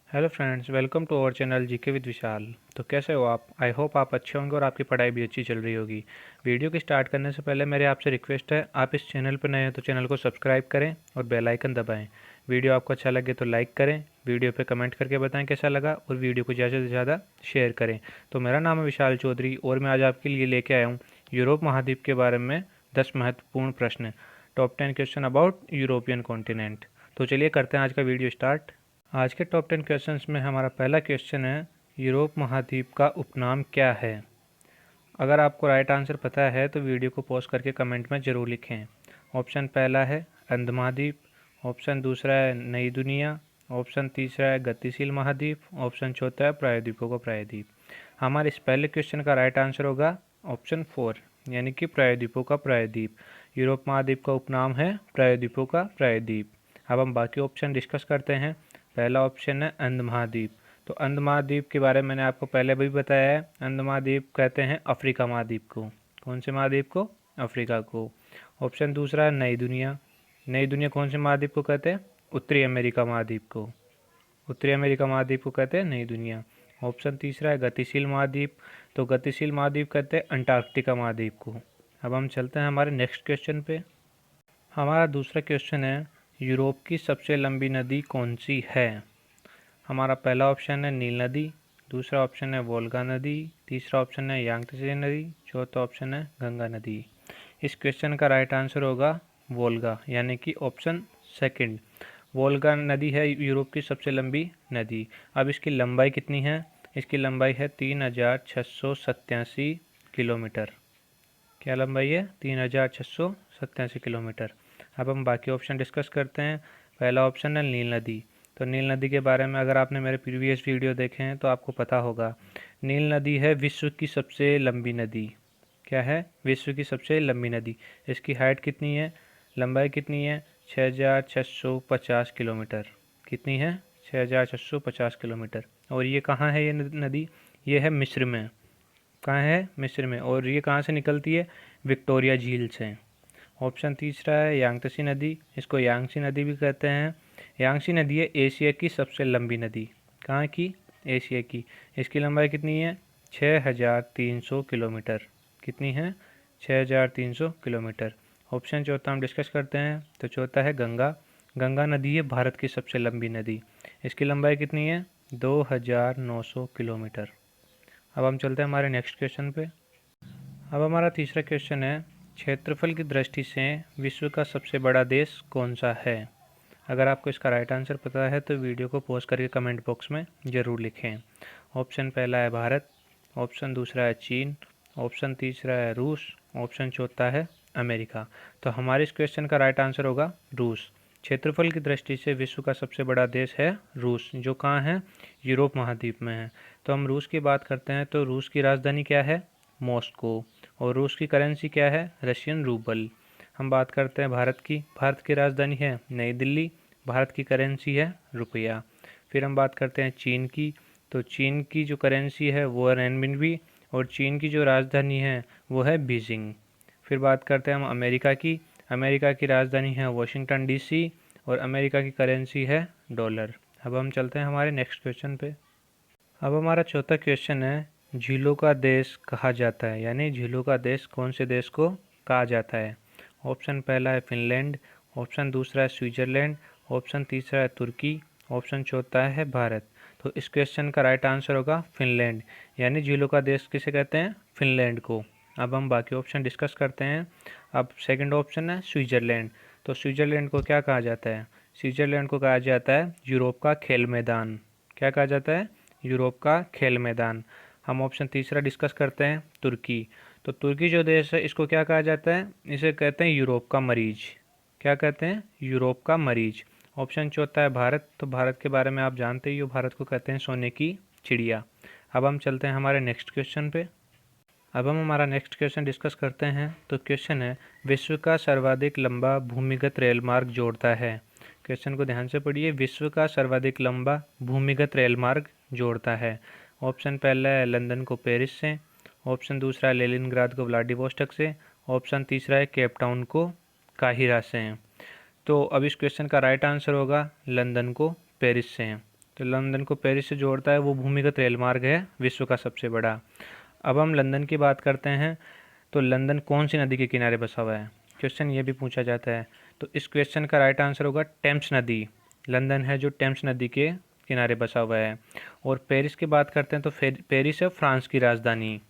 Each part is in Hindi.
Hello friends, welcome to our channel GK with Vishal. तो कैसे हो आप? आई होप आप अच्छे होंगे और आपकी पढ़ाई भी अच्छी चल रही होगी। वीडियो की स्टार्ट करने से पहले मेरे आपसे रिक्वेस्ट है, आप इस चैनल पर नए हैं तो चैनल को सब्सक्राइब करें और बेल आइकन दबाएं। वीडियो आपको अच्छा लगे तो लाइक करें, वीडियो पे कमेंट करके बताएं कैसा लगा और वीडियो को ज़्यादा से ज़्यादा शेयर करें। तो मेरा नाम है विशाल चौधरी और मैं आज आपके लिए लेके आया हूँ यूरोप महाद्वीप के बारे में 10 महत्वपूर्ण प्रश्न, top 10 question about European continent. तो चलिए करते हैं आज का वीडियो स्टार्ट। आज के टॉप 10 क्वेश्चंस में हमारा पहला क्वेश्चन है, यूरोप महाद्वीप का उपनाम क्या है? अगर आपको राइट आंसर पता है तो वीडियो को पॉज करके कमेंट में ज़रूर लिखें। ऑप्शन पहला है अंध महाद्वीप, ऑप्शन दूसरा है नई दुनिया, ऑप्शन तीसरा है गतिशील महाद्वीप, ऑप्शन चौथा है प्रायद्वीपों का प्रायद्वीप। हमारे इस पहले क्वेश्चन का राइट आंसर होगा ऑप्शन 4, यानी कि प्रायद्वीपों का प्रायद्वीप। यूरोप महाद्वीप का उपनाम है प्रायद्वीपों का प्रायद्वीप। अब हम बाकी ऑप्शन डिस्कस करते हैं। पहला ऑप्शन है अंध महाद्वीप। तो अंध महाद्वीप के बारे में मैंने आपको पहले भी बताया है। अंध महाद्वीप कहते हैं अफ्रीका महाद्वीप को। कौन से महाद्वीप को? अफ्रीका को। ऑप्शन दूसरा है नई दुनिया। नई दुनिया कौन से महाद्वीप को कहते हैं? उत्तरी अमेरिका महाद्वीप को। उत्तरी अमेरिका महाद्वीप को कहते हैं नई दुनिया। ऑप्शन तीसरा है गतिशील महाद्वीप। तो गतिशील महाद्वीप कहते हैं अंटार्कटिका महाद्वीप को। अब हम चलते हैं हमारे नेक्स्ट क्वेश्चन पे। हमारा दूसरा क्वेश्चन है, यूरोप की सबसे लंबी नदी कौन सी है? हमारा पहला ऑप्शन है नील नदी, दूसरा ऑप्शन है वोल्गा नदी, तीसरा ऑप्शन है यांगत्से नदी, चौथा ऑप्शन है गंगा नदी। इस क्वेश्चन का राइट आंसर होगा वोल्गा, यानी कि ऑप्शन सेकंड। वोल्गा नदी है यूरोप की सबसे लंबी नदी। अब इसकी लंबाई कितनी है? इसकी लंबाई है 3687 किलोमीटर। क्या लंबाई है? 3687 किलोमीटर। अब हम बाकी ऑप्शन डिस्कस करते हैं। पहला ऑप्शन है नील नदी। तो नील नदी के बारे में अगर आपने मेरे प्रीवियस वीडियो देखे हैं तो आपको पता होगा, नील नदी है विश्व की सबसे लंबी नदी। क्या है? विश्व की सबसे लंबी नदी। इसकी हाइट कितनी है? लंबाई कितनी है? 6650 किलोमीटर। कितनी है? 6650 किलोमीटर। और ये कहाँ है ये नदी? ये है मिस्र में। कहाँ है? मिस्र में। और ये कहाँ से निकलती है? विक्टोरिया झील से। ऑप्शन तीसरा है यांगत्से नदी। इसको यांगसी नदी भी कहते हैं। यांगसी नदी है एशिया की सबसे लंबी नदी। कहाँ की? एशिया की। इसकी लंबाई कितनी है? 6300 किलोमीटर। कितनी है? 6300 किलोमीटर। ऑप्शन चौथा हम डिस्कस करते हैं। तो चौथा है गंगा। गंगा नदी है भारत की सबसे लंबी नदी। इसकी लंबाई कितनी है? 2900 किलोमीटर। अब हम चलते हैं हमारे नेक्स्ट क्वेश्चन पे। अब हमारा तीसरा क्वेश्चन है, क्षेत्रफल की दृष्टि से विश्व का सबसे बड़ा देश कौन सा है? अगर आपको इसका राइट आंसर पता है तो वीडियो को पॉज करके कमेंट बॉक्स में ज़रूर लिखें। ऑप्शन पहला है भारत, ऑप्शन दूसरा है चीन, ऑप्शन तीसरा है रूस, ऑप्शन चौथा है अमेरिका। तो हमारे इस क्वेश्चन का राइट आंसर होगा रूस। क्षेत्रफल की दृष्टि से विश्व का सबसे बड़ा देश है रूस, जो कहाँ है? यूरोप महाद्वीप में है। तो हम रूस की बात करते हैं तो रूस की राजधानी क्या है? मॉस्को। और रूस की करेंसी क्या है? Russian rouble. हम बात करते हैं भारत की। भारत की राजधानी है नई दिल्ली। भारत की करेंसी है रुपया। फिर हम बात करते हैं चीन की। तो चीन की जो करेंसी है वो है रेनमिनबी और चीन की जो राजधानी है वो है बीजिंग। फिर बात करते हैं हम अमेरिका की। अमेरिका की राजधानी है वाशिंगटन डीसी और अमेरिका की करेंसी है डॉलर। अब हम चलते हैं हमारे नेक्स्ट क्वेश्चन पे। अब हमारा चौथा क्वेश्चन है, झीलों का देश कहा जाता है, यानी झीलों का देश कौन से देश को कहा जाता है? ऑप्शन पहला है फिनलैंड, ऑप्शन दूसरा है स्विट्ज़रलैंड, ऑप्शन तीसरा है तुर्की, ऑप्शन चौथा है भारत। तो इस क्वेश्चन का राइट आंसर होगा फिनलैंड, यानी झीलों का देश किसे कहते हैं? फिनलैंड को। अब हम बाकी ऑप्शन डिस्कस करते हैं। अब सेकंड ऑप्शन है स्विट्ज़रलैंड। तो स्विट्ज़रलैंड को क्या कहा जाता है? स्विट्ज़रलैंड को कहा जाता है यूरोप का खेल मैदान। क्या कहा जाता है? यूरोप का खेल मैदान। हम ऑप्शन तीसरा डिस्कस करते हैं तुर्की। तो तुर्की जो देश है इसको क्या कहा जाता है? इसे कहते हैं यूरोप का मरीज। क्या कहते हैं? यूरोप का मरीज। ऑप्शन चौथा है भारत। तो भारत के बारे में आप जानते ही हो, भारत को कहते हैं सोने की चिड़िया। अब हम चलते हैं हमारे नेक्स्ट क्वेश्चन पे। अब हम हमारा नेक्स्ट क्वेश्चन डिस्कस करते हैं। तो क्वेश्चन है, विश्व का सर्वाधिक लंबा भूमिगत रेल मार्ग जोड़ता है। क्वेश्चन को ध्यान से पढ़िए। विश्व का सर्वाधिक लंबा भूमिगत रेल मार्ग जोड़ता है। ऑप्शन पहला है लंदन को पेरिस से, ऑप्शन दूसरा है लेनिनग्राद को व्लादिवोस्टोक से, ऑप्शन तीसरा है केप टाउन को काहिरा से। तो अब इस क्वेश्चन का राइट आंसर होगा लंदन को पेरिस से। तो लंदन को पेरिस से जोड़ता है वो भूमिगत रेल मार्ग है विश्व का सबसे बड़ा। अब हम लंदन की बात करते हैं, तो लंदन कौन सी नदी के किनारे बसा हुआ है, क्वेश्चन ये भी पूछा जाता है। तो इस क्वेश्चन का राइट आंसर होगा टेम्स नदी। लंदन है जो टेम्स नदी के किनारे बसा हुआ है। और पेरिस की बात करते हैं, तो पेरिस है फ्रांस की राजधानी।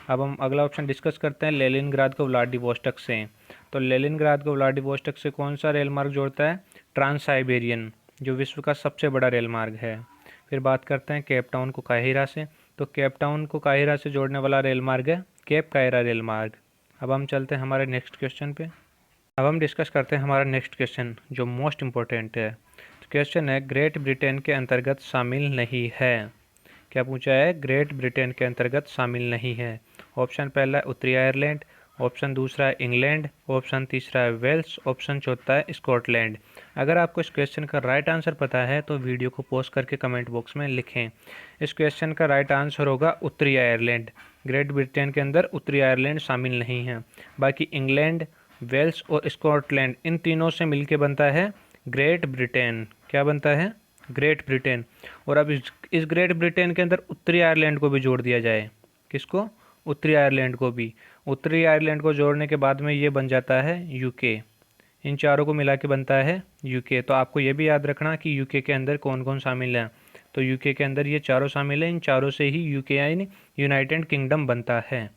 अब हम अगला ऑप्शन डिस्कस करते हैं लेनिनग्राद को व्लादिवोस्टोक से। तो लेनिनग्राद को व्लादिवोस्टोक से कौन सा रेल मार्ग जोड़ता है, ट्रांस साइबेरियन, जो विश्व का सबसे बड़ा रेल मार्ग है। फिर बात करते हैं केप टाउन को काहिरा से। तो केप टाउन को काहिरा से जोड़ने वाला रेल मार्ग है केप काहिरा रेल मार्ग। अब हम चलते हैं हमारे नेक्स्ट क्वेश्चन पे। अब हम डिस्कस करते हैं हमारा नेक्स्ट क्वेश्चन जो मोस्ट इम्पोर्टेंट है। तो क्वेश्चन है ग्रेट ब्रिटेन के अंतर्गत शामिल नहीं है। क्या पूछा है, ग्रेट ब्रिटेन के अंतर्गत शामिल नहीं है। ऑप्शन पहला है उत्तरी आयरलैंड, ऑप्शन दूसरा है इंग्लैंड, ऑप्शन तीसरा है वेल्स, ऑप्शन चौथा है स्कॉटलैंड। अगर आपको इस क्वेश्चन का राइट आंसर पता है तो वीडियो को पॉज करके कमेंट बॉक्स में लिखें। इस क्वेश्चन का राइट आंसर होगा उत्तरी आयरलैंड। ग्रेट ब्रिटेन के अंदर उत्तरी आयरलैंड शामिल नहीं है। बाकी इंग्लैंड, वेल्स और स्कॉटलैंड इन तीनों से मिलके बनता है ग्रेट ब्रिटेन। क्या बनता है, ग्रेट ब्रिटेन। और अब इस ग्रेट ब्रिटेन के अंदर उत्तरी आयरलैंड को भी जोड़ दिया जाए। किसको, उत्तरी आयरलैंड को भी। उत्तरी आयरलैंड को जोड़ने के बाद में ये बन जाता है यूके। इन चारों को मिला के बनता है यूके। तो आपको ये भी याद रखना कि यूके के अंदर कौन कौन शामिल है। तो यूके के अंदर ये चारों शामिल हैं। इन चारों से ही यूके यानी यूनाइटेड किंगडम बनता है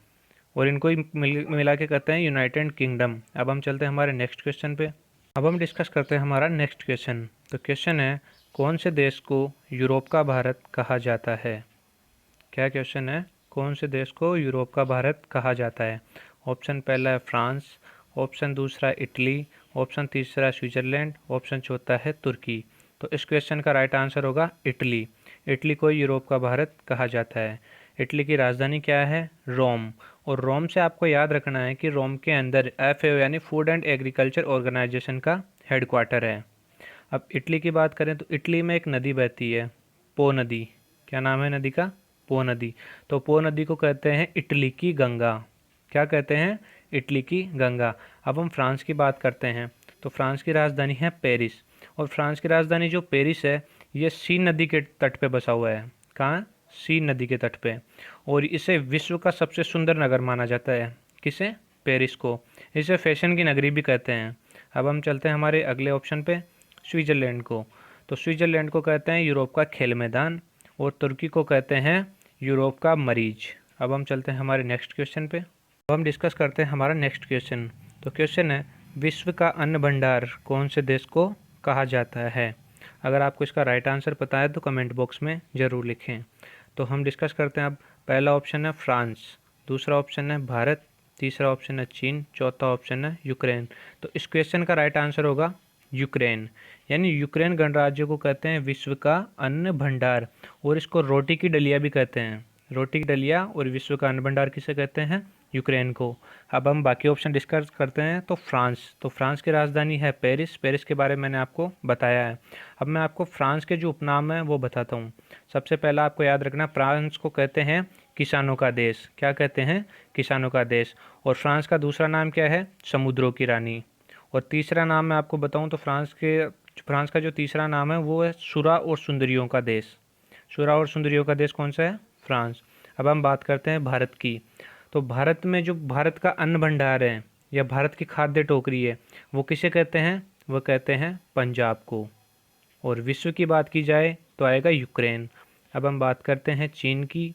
और इनको ही मिला के कहते हैं यूनाइटेड किंगडम। अब हम चलते हैं हमारे नेक्स्ट क्वेश्चन पे। अब हम डिस्कस करते हैं हमारा नेक्स्ट क्वेश्चन। तो क्वेश्चन है कौन से देश को यूरोप का भारत कहा जाता है। क्या क्वेश्चन है, कौन से देश को यूरोप का भारत कहा जाता है। ऑप्शन पहला है फ्रांस, ऑप्शन दूसरा है इटली, ऑप्शन तीसरा है स्विट्ज़रलैंड, ऑप्शन चौथा है तुर्की। तो इस क्वेश्चन का राइट आंसर होगा इटली। इटली को यूरोप का भारत कहा जाता है। इटली की राजधानी क्या है, रोम। और रोम से आपको याद रखना है कि रोम के अंदर FAO यानी फूड एंड एग्रीकल्चर ऑर्गेनाइजेशन का हेडक्वार्टर है। अब इटली की बात करें तो इटली में एक नदी बहती है, पो नदी। क्या नाम है नदी का, पो नदी। तो पो नदी को कहते हैं इटली की गंगा। क्या कहते हैं, इटली की गंगा। अब हम फ्रांस की बात करते हैं। तो फ्रांस की राजधानी है पेरिस। और फ्रांस की राजधानी जो पेरिस है ये सीन नदी के तट पे बसा हुआ है। कहाँ, सीन नदी के तट पे। और इसे विश्व का सबसे सुंदर नगर माना जाता है। किसे, पेरिस को। इसे फैशन की नगरी भी कहते हैं। अब हम चलते हैं हमारे अगले ऑप्शन पे, स्विट्ज़रलैंड को। तो स्विट्ज़रलैंड को कहते हैं यूरोप का खेल मैदान और तुर्की को कहते हैं यूरोप का मरीज। अब हम चलते हैं हमारे नेक्स्ट क्वेश्चन पे। अब हम डिस्कस करते हैं हमारा नेक्स्ट क्वेश्चन। तो क्वेश्चन है विश्व का अन्न भंडार कौन से देश को कहा जाता है। अगर आपको इसका राइट आंसर पता है तो कमेंट बॉक्स में ज़रूर लिखें। तो हम डिस्कस करते हैं। अब पहला ऑप्शन है फ्रांस, दूसरा ऑप्शन है भारत, तीसरा ऑप्शन है चीन, चौथा ऑप्शन है यूक्रेन। तो इस क्वेश्चन का राइट आंसर होगा यूक्रेन। यानी यूक्रेन गणराज्य को कहते हैं विश्व का अन्न भंडार और इसको रोटी की डलिया भी कहते हैं। रोटी की डलिया और विश्व का अन्न भंडार किसे कहते हैं, यूक्रेन को। अब हम बाकी ऑप्शन डिस्कस करते हैं। तो फ्रांस, तो फ्रांस की राजधानी है पेरिस। पेरिस के बारे में मैंने आपको बताया है। अब मैं आपको फ्रांस के जो उपनाम हैं वो बताता हूँ। सबसे पहला आपको याद रखना, फ्रांस को कहते हैं किसानों का देश। क्या कहते हैं, किसानों का देश। और फ्रांस का दूसरा नाम क्या है, समुद्रों की रानी। और तीसरा नाम मैं आपको बताऊं तो फ्रांस का जो तीसरा नाम है वो है सुरा और सुंदरियों का देश। सुरा और सुंदरियों का देश कौन सा है, फ्रांस। अब हम बात करते हैं भारत की। तो भारत में जो भारत का अन्न भंडार है या भारत की खाद्य टोकरी है वो किसे कहते हैं, वो कहते हैं पंजाब को। और विश्व की बात की जाए तो आएगा यूक्रेन। अब हम बात करते हैं चीन की।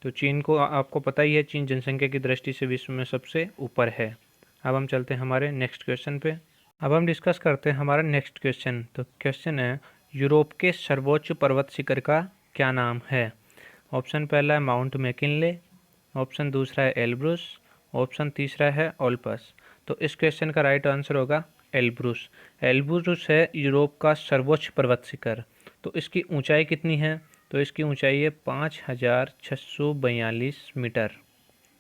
तो चीन को आपको पता ही है, चीन जनसंख्या की दृष्टि से विश्व में सबसे ऊपर है। अब हम चलते हैं हमारे नेक्स्ट क्वेश्चन पे। अब हम डिस्कस करते हैं हमारा नेक्स्ट क्वेश्चन। तो क्वेश्चन है यूरोप के सर्वोच्च पर्वत शिखर का क्या नाम है। ऑप्शन पहला है माउंट मैकिनले, ऑप्शन दूसरा है एल्ब्रुस, ऑप्शन तीसरा है ओल्पस। तो इस क्वेश्चन का राइट आंसर होगा एल्ब्रुस। एल्ब्रुस है यूरोप का सर्वोच्च पर्वत शिखर। तो इसकी ऊंचाई कितनी है, तो इसकी ऊंचाई है 5642 मीटर।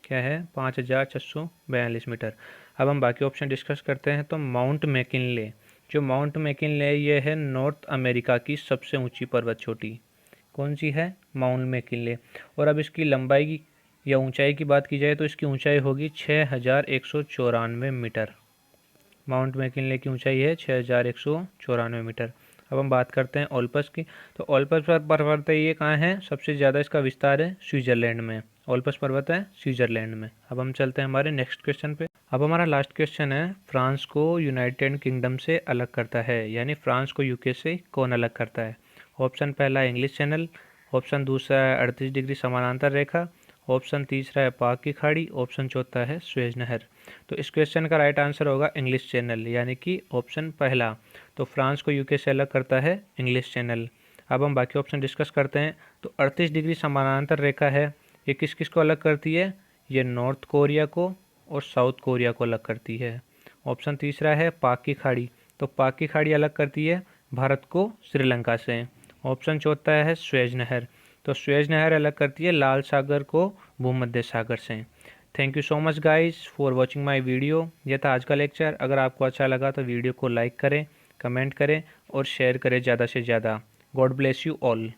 क्या है, 5642 मीटर। अब हम बाकी ऑप्शन डिस्कस करते हैं। तो माउंट मैकिनले, जो माउंट मैकिनले ये है नॉर्थ अमेरिका की सबसे ऊंची पर्वत चोटी। कौन सी है, माउंट मैकिनले। और अब इसकी लंबाई या ऊंचाई की बात की जाए तो इसकी ऊंचाई होगी 6194 मीटर। माउंट मैकिनले की ऊंचाई है 6194 मीटर। अब हम बात करते हैं ओल्पस की। तो ओल्पस पर्वत है, ये कहाँ है, सबसे ज़्यादा इसका विस्तार है स्विट्ज़रलैंड में। ओल्पस पर्वत है स्विट्ज़रलैंड में। अब हम चलते हैं हमारे नेक्स्ट क्वेश्चन पे। अब हमारा लास्ट क्वेश्चन है, फ्रांस को यूनाइटेड किंगडम से अलग करता है, यानी फ्रांस को यूके से कौन अलग करता है। ऑप्शन पहला है इंग्लिश चैनल, ऑप्शन दूसरा है 38 डिग्री समानांतर रेखा, ऑप्शन तीसरा है पाक की खाड़ी, ऑप्शन चौथा है सुएज नहर। तो इस क्वेश्चन का राइट आंसर होगा इंग्लिश चैनल, यानी कि ऑप्शन पहला। तो फ्रांस को यूके से अलग करता है इंग्लिश चैनल। अब हम बाकी ऑप्शन डिस्कस करते हैं। तो 38 डिग्री समानांतर रेखा है, ये किस किस को अलग करती है, ये नॉर्थ कोरिया को और साउथ कोरिया को अलग करती है। ऑप्शन तीसरा है पाक की खाड़ी, तो पाक की खाड़ी अलग करती है भारत को श्रीलंका से। ऑप्शन चौथा है सुएज नहर, तो सुएज नहर अलग करती है लाल सागर को भूमध्य सागर से। Thank you so much guys for watching my video. यह था आज का लेक्चर। अगर आपको अच्छा लगा तो वीडियो को लाइक करें, कमेंट करें और शेयर करें ज़्यादा से ज़्यादा। God bless you all.